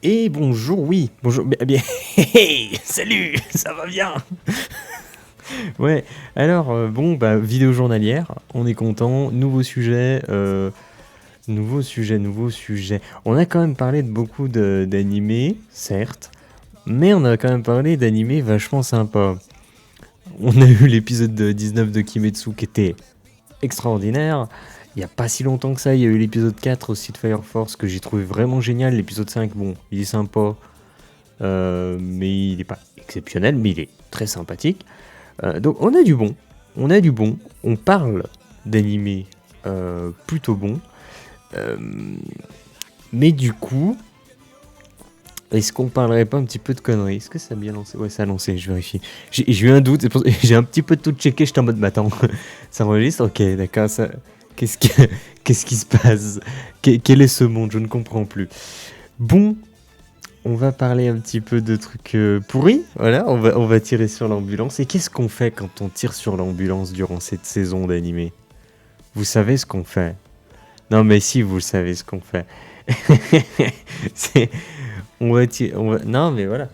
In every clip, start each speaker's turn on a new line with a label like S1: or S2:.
S1: Et bonjour, oui, bonjour, bien, salut, ça va bien. Ouais, alors, vidéo journalière, on est content, nouveau sujet. On a quand même parlé de beaucoup d'animés, certes, mais on a quand même parlé d'animés vachement sympas. On a eu l'épisode 19 de Kimetsu qui était extraordinaire. Il n'y a pas si longtemps que ça, il y a eu l'épisode 4 aussi de Fire Force que j'ai trouvé vraiment génial. L'épisode 5, bon, il est sympa, mais il n'est pas exceptionnel, mais il est très sympathique. Donc on a du bon, on parle d'animés plutôt bons. Mais du coup, est-ce qu'on parlerait pas un petit peu de conneries? Est-ce que ça a bien lancé? Ouais, ça a lancé, je vérifie. J'ai eu un doute, j'ai un petit peu tout checké, j'étais en mode, mais attends, ça enregistre? Ok, d'accord, ça... Qu'est-ce qui se passe? Quel est ce monde? Je ne comprends plus. Bon, on va parler un petit peu de trucs pourris, voilà, on va tirer sur l'ambulance. Et qu'est-ce qu'on fait quand on tire sur l'ambulance durant cette saison d'animé? Vous savez ce qu'on fait? Non mais si, vous savez ce qu'on fait. C'est... Non mais voilà.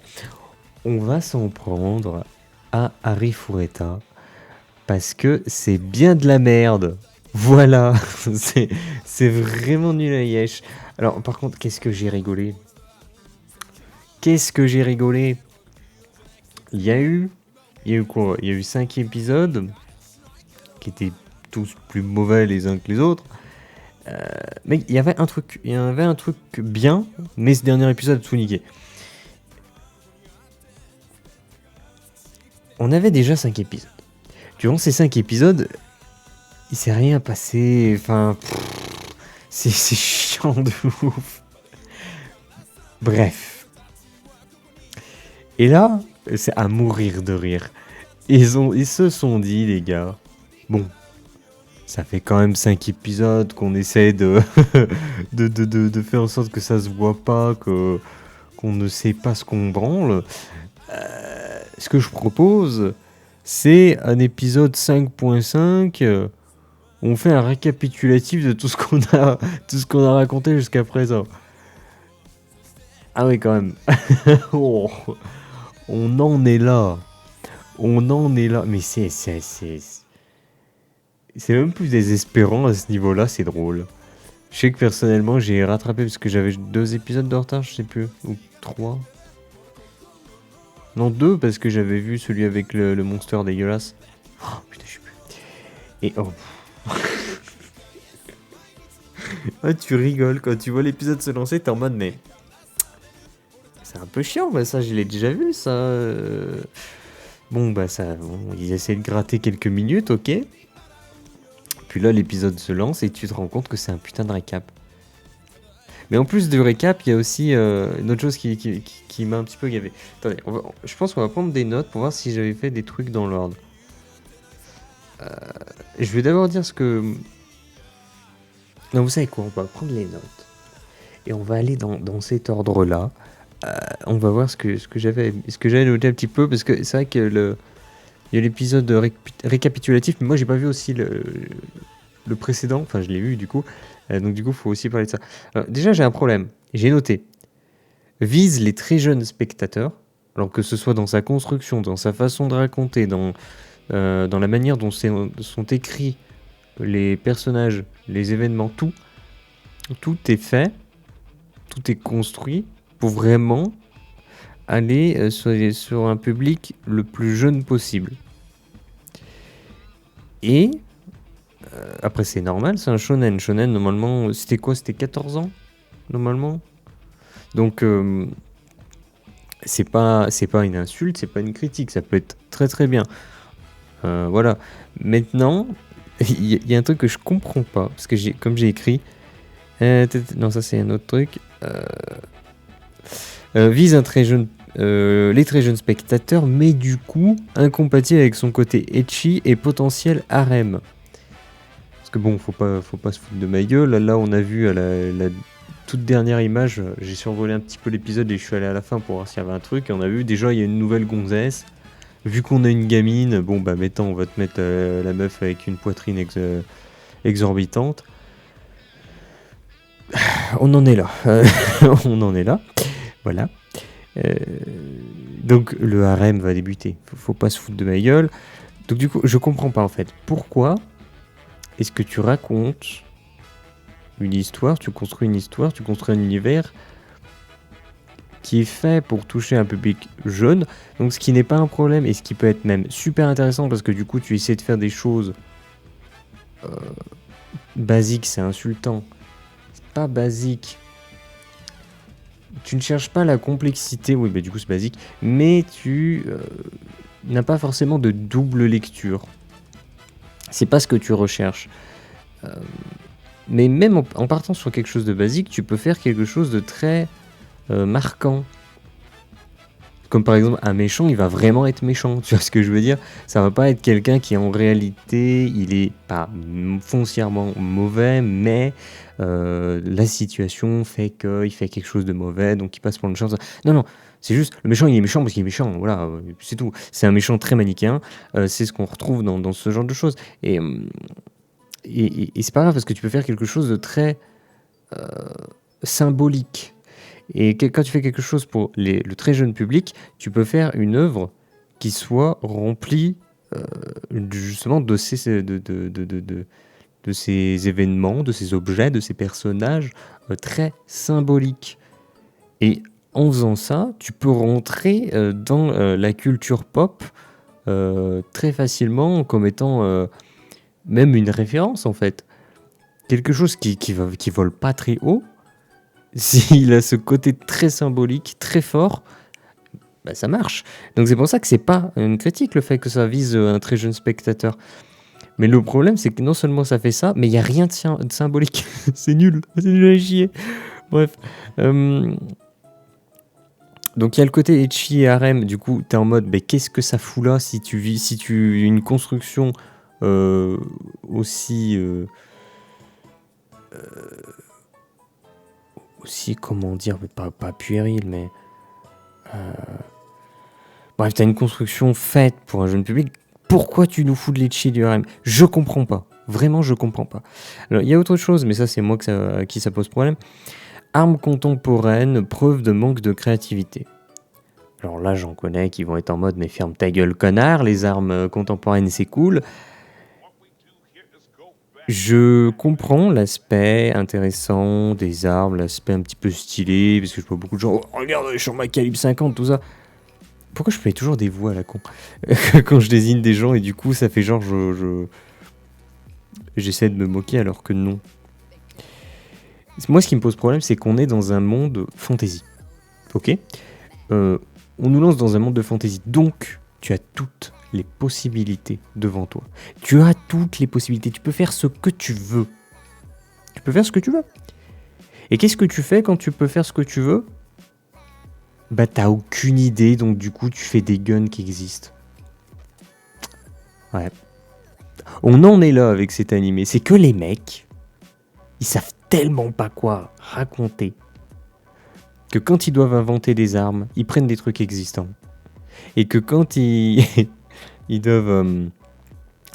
S1: On va s'en prendre à Harry Fureta parce que c'est bien de la merde. Voilà, c'est vraiment nul à Yesh. Alors par contre, qu'est-ce que j'ai rigolé? Il y a eu quoi? Il y a eu 5 épisodes qui étaient tous plus mauvais les uns que les autres. Mais il y avait un truc bien, mais ce dernier épisode a tout niqué. On avait déjà 5 épisodes. Durant ces 5 épisodes, il s'est rien passé. Enfin, c'est chiant de ouf. Bref. Et là, c'est à mourir de rire. Ils se sont dit, les gars, bon, ça fait quand même 5 épisodes qu'on essaie de faire en sorte que ça se voit pas, qu'on ne sait pas ce qu'on branle. Ce que je propose, c'est un épisode 5.5. On fait un récapitulatif de tout ce qu'on a raconté jusqu'à présent. Ah oui, quand même. Oh, on en est là. Mais c'est même plus désespérant à ce niveau-là, c'est drôle. Je sais que personnellement, j'ai rattrapé parce que j'avais 2 épisodes de retard, je sais plus. Ou 3. Non, 2 parce que j'avais vu celui avec le monster dégueulasse. Oh, putain, je sais plus. Et oh. Ah, tu rigoles quand tu vois l'épisode se lancer, t'es en mode mais... C'est un peu chiant, bah ça je l'ai déjà vu ça. Bon bah ça, ils essaient de gratter quelques minutes, ok. Puis là l'épisode se lance et tu te rends compte que c'est un putain de récap. Mais en plus de récap, il y a aussi une autre chose qui m'a un petit peu gavé. Attendez, je pense qu'on va prendre des notes pour voir si j'avais fait des trucs dans l'ordre. Je vais d'abord dire ce que... Non, vous savez quoi, on va prendre les notes. Et on va aller dans cet ordre-là. On va voir ce que j'avais noté un petit peu, parce que c'est vrai que il y a l'épisode récapitulatif, mais moi j'ai pas vu aussi le précédent, enfin je l'ai vu du coup, donc du coup faut aussi parler de ça. Alors, déjà j'ai un problème, j'ai noté, vise les très jeunes spectateurs, alors que ce soit dans sa construction, dans sa façon de raconter, dans la manière dont sont écrits les personnages, les événements, tout est fait, tout est construit pour vraiment aller sur un public le plus jeune possible. Et après c'est normal, c'est un shonen. Shonen normalement, c'était quoi? C'était 14 ans normalement. Donc c'est pas une insulte, c'est pas une critique, ça peut être très très bien. Voilà. Maintenant, il y a un truc que je comprends pas, parce que comme j'ai écrit, non ça c'est un autre truc. Vise les très jeunes spectateurs, mais du coup incompatible avec son côté ecchi et potentiel harem. Parce que bon, faut pas se foutre de ma gueule. Là on a vu à la toute dernière image, j'ai survolé un petit peu l'épisode et je suis allé à la fin pour voir s'il y avait un truc. Et on a vu déjà il y a une nouvelle gonzesse. Vu qu'on a une gamine, bon bah maintenant on va te mettre la meuf avec une poitrine exorbitante. On en est là. On en est là. Voilà. Euh, donc le harem va débuter. Faut pas se foutre de ma gueule. Donc du coup, je comprends pas en fait. Pourquoi est-ce que tu racontes une histoire, tu construis un univers qui est fait pour toucher un public jeune, donc ce qui n'est pas un problème et ce qui peut être même super intéressant parce que du coup tu essaies de faire des choses basiques, c'est insultant. C'est pas basique. Tu ne cherches pas la complexité, oui, bah du coup c'est basique, mais tu n'as pas forcément de double lecture. C'est pas ce que tu recherches. Mais même en partant sur quelque chose de basique, tu peux faire quelque chose de très marquant. Comme par exemple, un méchant, il va vraiment être méchant. Tu vois ce que je veux dire? Ça va pas être quelqu'un qui en réalité, il est pas foncièrement mauvais, mais la situation fait qu'il fait quelque chose de mauvais, donc il passe pour le méchant. Non, non, c'est juste, le méchant, il est méchant parce qu'il est méchant. Voilà, c'est tout. C'est un méchant très manichéen. C'est ce qu'on retrouve dans ce genre de choses. Et c'est pas grave parce que tu peux faire quelque chose de très symbolique. Et quand tu fais quelque chose pour le très jeune public, tu peux faire une œuvre qui soit remplie justement de ces événements, de ces objets, de ces personnages très symboliques. Et en faisant ça, tu peux rentrer dans la culture pop très facilement comme étant même une référence en fait. Quelque chose qui vole pas très haut, s'il a ce côté très symbolique, très fort, bah ça marche. Donc c'est pour ça que c'est pas une critique le fait que ça vise un très jeune spectateur. Mais le problème c'est que non seulement ça fait ça, mais il n'y a rien de symbolique. C'est nul à chier. Bref. Donc il y a le côté ecchi et harem, du coup t'es en mode mais qu'est-ce que ça fout là si tu une construction aussi comment dire, pas puéril, mais bref, t'as une construction faite pour un jeune public. Pourquoi tu nous fous de l'ecchi du harem? Je comprends pas. Vraiment, je comprends pas. Alors, il y a autre chose, mais ça, c'est moi à qui ça pose problème. Armes contemporaines, preuve de manque de créativité. Alors là, j'en connais qui vont être en mode, mais ferme ta gueule, connard, les armes contemporaines, c'est cool. Je comprends l'aspect intéressant des armes, l'aspect un petit peu stylé, parce que je vois beaucoup de gens, oh, regarde, je suis en ma calibre 50, tout ça. Pourquoi je fais toujours des voix à la con quand je désigne des gens et du coup ça fait genre j'essaie de me moquer alors que non. Moi ce qui me pose problème c'est qu'on est dans un monde fantasy. Ok, on nous lance dans un monde de fantasy, donc tu as toutes les possibilités devant toi. Tu as toutes les possibilités, tu peux faire ce que tu veux. Tu peux faire ce que tu veux. Et qu'est-ce que tu fais quand tu peux faire ce que tu veux? Bah t'as aucune idée, donc du coup tu fais des guns qui existent. Ouais. On en est là avec cet animé, c'est que les mecs, ils savent tellement pas quoi raconter, que quand ils doivent inventer des armes, ils prennent des trucs existants. Et que quand ils doivent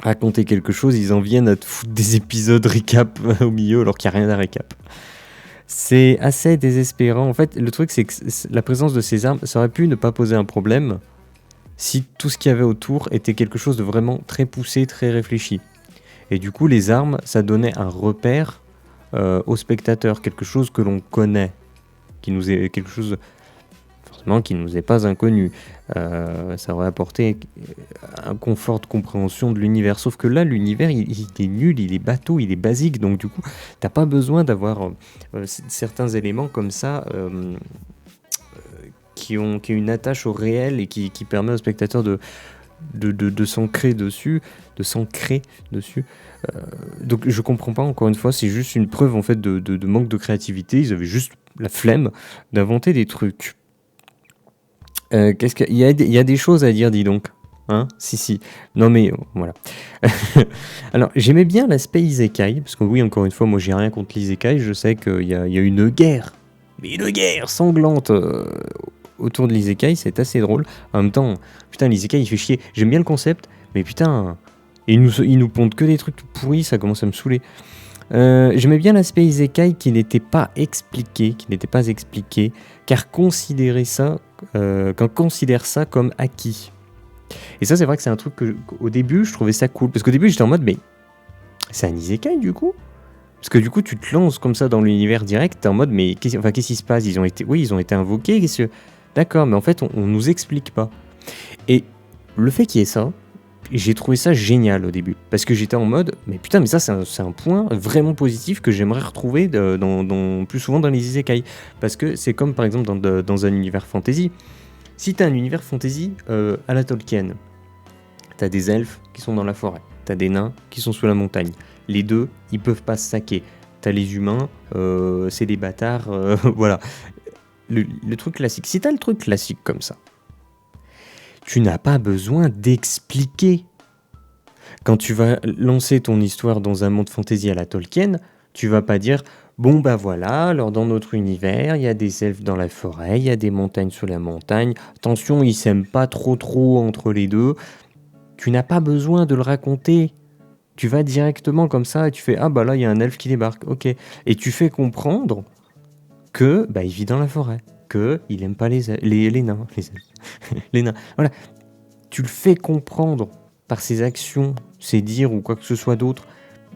S1: raconter quelque chose, ils en viennent à te foutre des épisodes récap au milieu alors qu'il n'y a rien à récap. C'est assez désespérant. En fait, le truc, c'est que la présence de ces armes, ça aurait pu ne pas poser un problème si tout ce qu'il y avait autour était quelque chose de vraiment très poussé, très réfléchi. Et du coup, les armes, ça donnait un repère au spectateur, quelque chose que l'on connaît, qui nous est quelque chose forcément qui nous est pas inconnu. Ça aurait apporté un confort de compréhension de l'univers. Sauf que là, l'univers, il est nul, il est bateau, il est basique. Donc du coup, t'as pas besoin d'avoir certains éléments comme ça qui ont une attache au réel et qui permet au spectateur de s'ancrer dessus, donc je comprends pas, encore une fois, c'est juste une preuve en fait de manque de créativité. Ils avaient juste la flemme d'inventer des trucs. Il y a des choses à dire, dis donc. Hein? Si. Non mais voilà. Alors j'aimais bien l'aspect isekai, parce que oui, encore une fois, moi j'ai rien contre l'isekai. Je sais qu'il y a une guerre, mais une guerre sanglante autour de l'isekai, c'est assez drôle. En même temps, putain, l'isekai il fait chier. J'aime bien le concept, mais putain, ils nous pondent que des trucs pourris, ça commence à me saouler. J'aimais bien l'aspect isekai qui n'était pas expliqué, car qu'on considère ça comme acquis. Et ça, c'est vrai que c'est un truc qu'au début, je trouvais ça cool. Parce qu'au début, j'étais en mode, mais c'est un isekai du coup? Parce que du coup, tu te lances comme ça dans l'univers direct, t'es en mode, mais qu'est-ce qui se passe? Ils ont été invoqués. D'accord, mais en fait, on nous explique pas. Et le fait qu'il y ait ça, j'ai trouvé ça génial au début. Parce que j'étais en mode, mais putain, mais ça, c'est un point vraiment positif que j'aimerais retrouver plus souvent dans les isekai. Parce que c'est comme par exemple dans un univers fantasy. Si t'as un univers fantasy à la Tolkien, t'as des elfes qui sont dans la forêt, t'as des nains qui sont sous la montagne. Les deux, ils peuvent pas se saquer. T'as les humains, c'est des bâtards, voilà. Le truc classique. Si t'as le truc classique comme ça, tu n'as pas besoin d'expliquer. Quand tu vas lancer ton histoire dans un monde fantasy à la Tolkien, tu vas pas dire bon bah voilà, alors dans notre univers, il y a des elfes dans la forêt, il y a des montagnes sous la montagne. Attention, ils s'aiment pas trop entre les deux. Tu n'as pas besoin de le raconter. Tu vas directement comme ça et tu fais ah bah là il y a un elfe qui débarque, ok. Et tu fais comprendre que bah il vit dans la forêt, que il aime pas les nains, les nains. Voilà, tu le fais comprendre par ses actions, ses dires ou quoi que ce soit d'autre.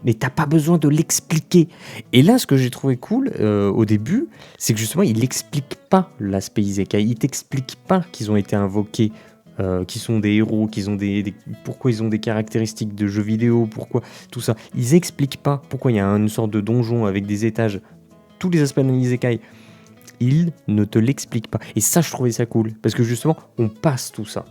S1: Mais t'as pas besoin de l'expliquer. Et là, ce que j'ai trouvé cool au début, c'est que justement, il explique pas l'aspect isekai. Il t'explique pas qu'ils ont été invoqués, qu'ils sont des héros, pourquoi ils ont des caractéristiques de jeux vidéo, pourquoi tout ça. Ils expliquent pas pourquoi il y a une sorte de donjon avec des étages, tous les aspects d'un isekai. Ils ne te l'expliquent pas. Et ça, je trouvais ça cool. Parce que justement, on passe tout ça.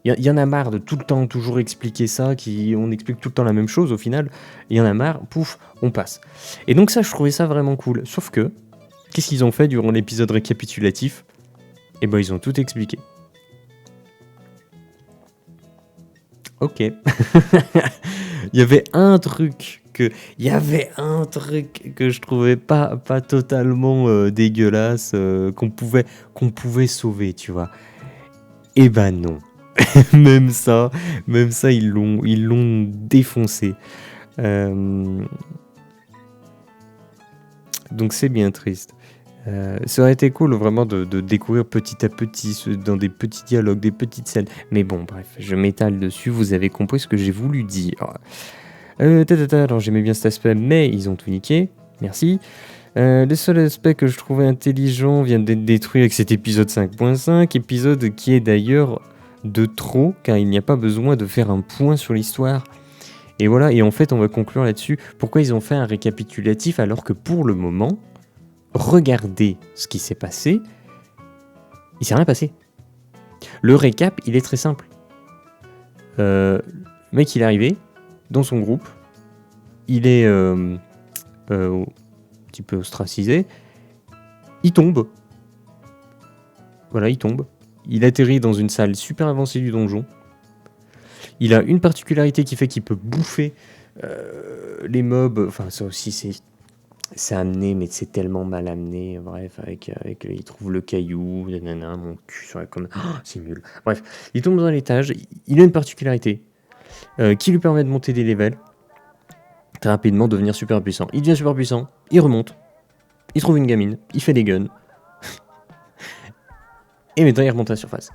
S1: Il y en a marre de tout le temps toujours expliquer ça, on explique tout le temps la même chose au final. Il y en a marre, pouf, on passe. Et donc ça, je trouvais ça vraiment cool. Sauf que, qu'est-ce qu'ils ont fait durant l'épisode récapitulatif? Eh ben, ils ont tout expliqué. Ok. Il y avait un truc que je trouvais pas totalement dégueulasse, qu'on pouvait sauver, tu vois. Eh ben non. même ça, ils l'ont défoncé. Donc c'est bien triste. Ça aurait été cool vraiment de découvrir petit à petit dans des petits dialogues, des petites scènes. Mais bon, bref, je m'étale dessus, vous avez compris ce que j'ai voulu dire. Alors j'aimais bien cet aspect, mais ils ont tout niqué. Merci. Le seul aspect que je trouvais intelligent vient d'être détruit avec cet épisode 5.5, épisode qui est d'ailleurs de trop, car il n'y a pas besoin de faire un point sur l'histoire. Et voilà, et en fait on va conclure là-dessus. Pourquoi ils ont fait un récapitulatif alors que pour le moment, regardez ce qui s'est passé, il s'est rien passé. Le récap, il est très simple. Le mec, il est arrivé dans son groupe, il est un petit peu ostracisé, il tombe. Voilà, il tombe. Il atterrit dans une salle super avancée du donjon. Il a une particularité qui fait qu'il peut bouffer les mobs. Enfin, ça aussi, c'est amené, mais c'est tellement mal amené. Bref, avec il trouve le caillou, nanana, mon cul sur la commande. Oh, c'est nul. Bref, il tombe dans l'étage. Il a une particularité qui lui permet de monter des levels très rapidement, devenir super puissant. Il devient super puissant, il remonte, il trouve une gamine, il fait des guns. Et maintenant, il remonte à la surface.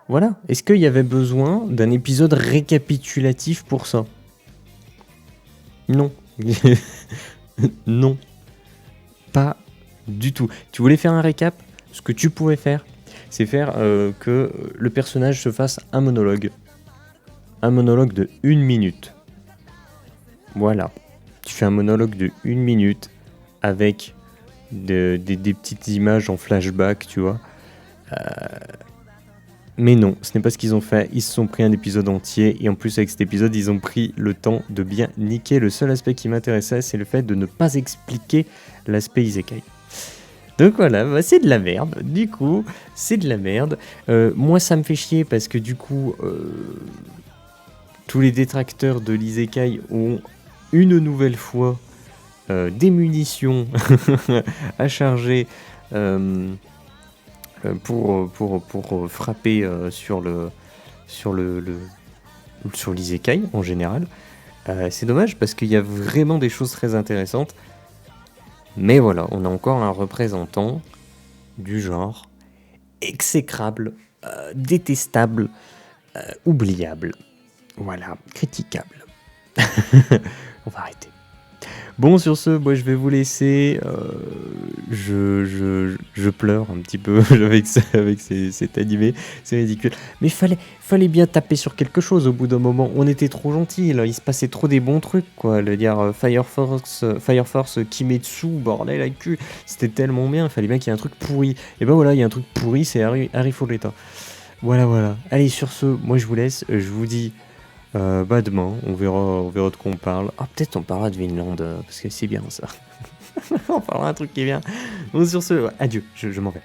S1: Voilà. Est-ce qu'il y avait besoin d'un épisode récapitulatif pour ça? Non. Non. Pas du tout. Tu voulais faire un récap? Ce que tu pouvais faire, c'est faire que le personnage se fasse un monologue. Un monologue de 1 minute. Voilà. Tu fais un monologue de 1 minute avec des petites images en flashback, tu vois. Mais non, ce n'est pas ce qu'ils ont fait. Ils se sont pris un épisode entier et en plus avec cet épisode, ils ont pris le temps de bien niquer. Le seul aspect qui m'intéressait, c'est le fait de ne pas expliquer l'aspect isekai. Donc voilà, bah c'est de la merde. Du coup, c'est de la merde. Moi, ça me fait chier parce que du coup, tous les détracteurs de l'isekai ont une nouvelle fois des munitions à charger pour frapper sur l'isekai en général. C'est dommage parce qu'il y a vraiment des choses très intéressantes. Mais voilà, on a encore un représentant du genre exécrable, détestable, oubliable. Voilà, critiquable. On va arrêter. Bon, sur ce, moi je vais vous laisser. Je pleure un petit peu avec cet animé. C'est ridicule. Mais fallait bien taper sur quelque chose au bout d'un moment. On était trop gentils, là. Il se passait trop des bons trucs, quoi. Le dire Fire Force Kimetsu, bordel à cul. C'était tellement bien. Il fallait bien qu'il y ait un truc pourri. Et ben voilà, il y a un truc pourri, c'est Harry Foletta. Voilà. Allez, sur ce, moi je vous laisse. Je vous dis. Demain, on verra de quoi on parle. Ah, peut-être on parlera de Vinland, parce que c'est bien ça. On parlera un truc qui est bien. Bon, sur ce, adieu, je m'en vais.